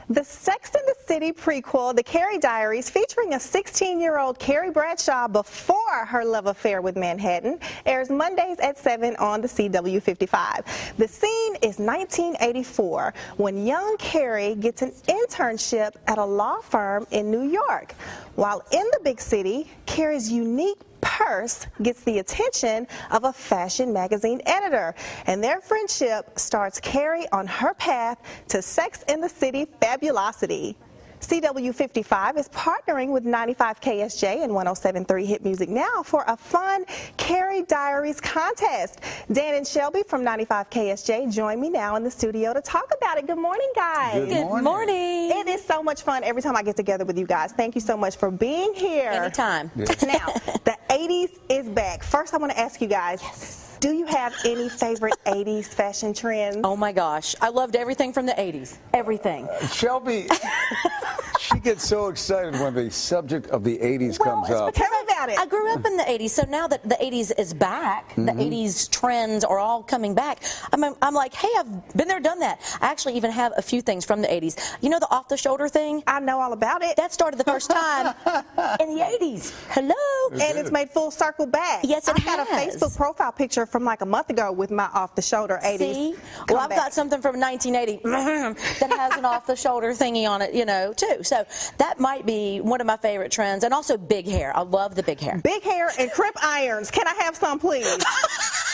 The Sex and the City prequel, The Carrie Diaries, featuring a 16-year-old Carrie Bradshaw before her love affair with Manhattan, airs Mondays at 7 on the CW55. The scene is 1984, when young Carrie gets an internship at a law firm in New York. While in the big city, Carrie's unique purse gets the attention of a fashion magazine editor, and their friendship starts Carrie on her path to Sex and the City fabulosity. CW55 is partnering with 95 KSJ and 107.3 Hit Music Now for a fun Carrie Diaries contest. Dan and Shelby from 95 KSJ join me now in the studio to talk about it. Good morning, guys. Good morning. It is so much fun every time I get together with you guys. Thank you so much for being here. Anytime. Yeah. Now, the 80s is back. First, I want to ask you guys, do you have any favorite 80s fashion trends? Oh my gosh, I loved everything from the 80s. Everything. Shelby, she gets so excited when the subject of the 80s comes up. Tell me about it. I grew up in the 80s, so now that the 80s is back, the 80s trends are all coming back, I'm like, hey, I've been there, done that. I actually even have a few things from the 80s. You know the off-the-shoulder thing? I know all about it. That started the first time in the 80s. Hello? And it's made full circle back. Yes, it I had a Facebook profile picture from like a month ago with my off-the-shoulder 80s. See? Well, I've got something from 1980 that has an off-the-shoulder thingy on it, you know, too. So that might be one of my favorite trends. And also big hair. I love the big hair. Big hair and crimp irons. Can I have some, please?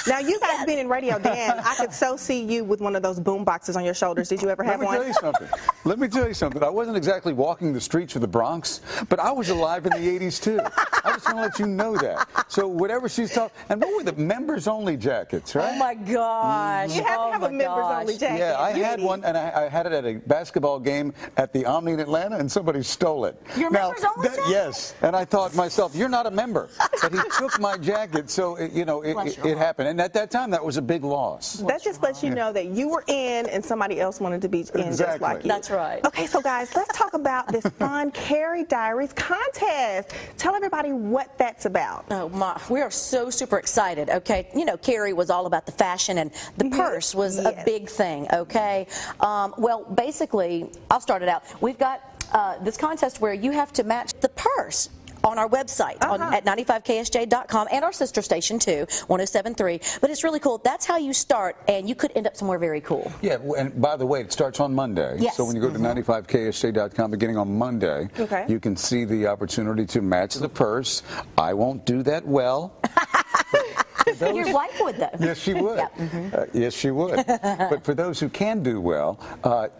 Now, you guys being in radio, Dan, I could so see you with one of those boom boxes on your shoulders. Did you ever have one? Let me tell you something. Let me tell you something. I wasn't exactly walking the streets of the Bronx, but I was alive in the 80s, too. I just want to let you know that. So whatever she's talking, and what were the members-only jackets, right? Oh, my gosh. You have to have a members-only jacket. Yeah, I had one, and I had it at a basketball game at the Omni in Atlanta, and somebody stole it. Your members-only jacket? Yes, and I thought to myself, you're not a member. But he took my jacket, so, it happened. And at that time, that was a big loss. That just lets you know that you were in and somebody else wanted to be in just like you. That's right. Okay, so guys, let's talk about this fun Carrie Diaries contest. Tell everybody what that's about. Oh my, we are so super excited, okay? You know, Carrie was all about the fashion, and the purse was a big thing, okay? Well, basically, I'll start it out. We've got this contest where you have to match the purse on our website at 95ksj.com and our sister station too, 107.3. But it's really cool. That's how you start, and you could end up somewhere very cool. Yeah, and by the way, it starts on Monday. Yes. So when you go to 95ksj.com beginning on Monday, you can see the opportunity to match the purse. I won't do that well. Your wife would, though. Yes, she would. Yep. Yes, she would. But for those who can do well,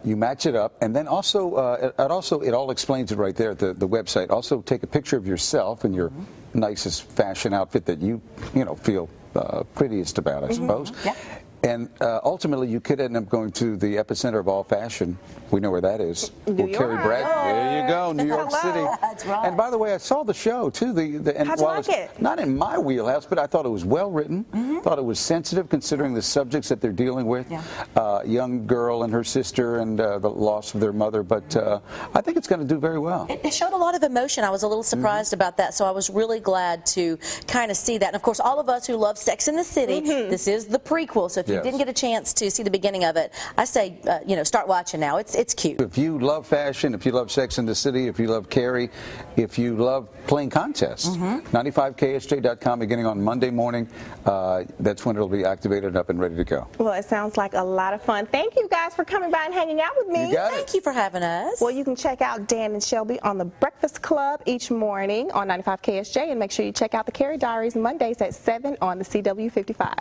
you match it up, and then also, it all explains it right there at the website. Also, take a picture of yourself in your nicest fashion outfit that you feel prettiest about, I suppose. Yep. And ultimately, you could end up going to the epicenter of all fashion. We know where that is. New York. Carrie Brad. There you go, New York City. That's right. And by the way, I saw the show too. And how'd you like it? Not in my wheelhouse, but I thought it was well written. Thought it was sensitive, considering the subjects that they're dealing with. Yeah. Young girl and her sister, and the loss of their mother. But I think it's going to do very well. It showed a lot of emotion. I was a little surprised about that, so I was really glad to kind of see that. And of course, all of us who love Sex and the City, this is the prequel. So if you didn't get a chance to see the beginning of it, I say, start watching now. It's cute. If you love fashion, if you love Sex and the City, if you love Carrie, if you love playing contests, 95ksj.com beginning on Monday morning. That's when it'll be activated up and ready to go. Well, it sounds like a lot of fun. Thank you guys for coming by and hanging out with me. Thank you for having us. Well, you can check out Dan and Shelby on the Breakfast Club each morning on 95 KSJ, and make sure you check out the Carrie Diaries Mondays at 7 on the CW55.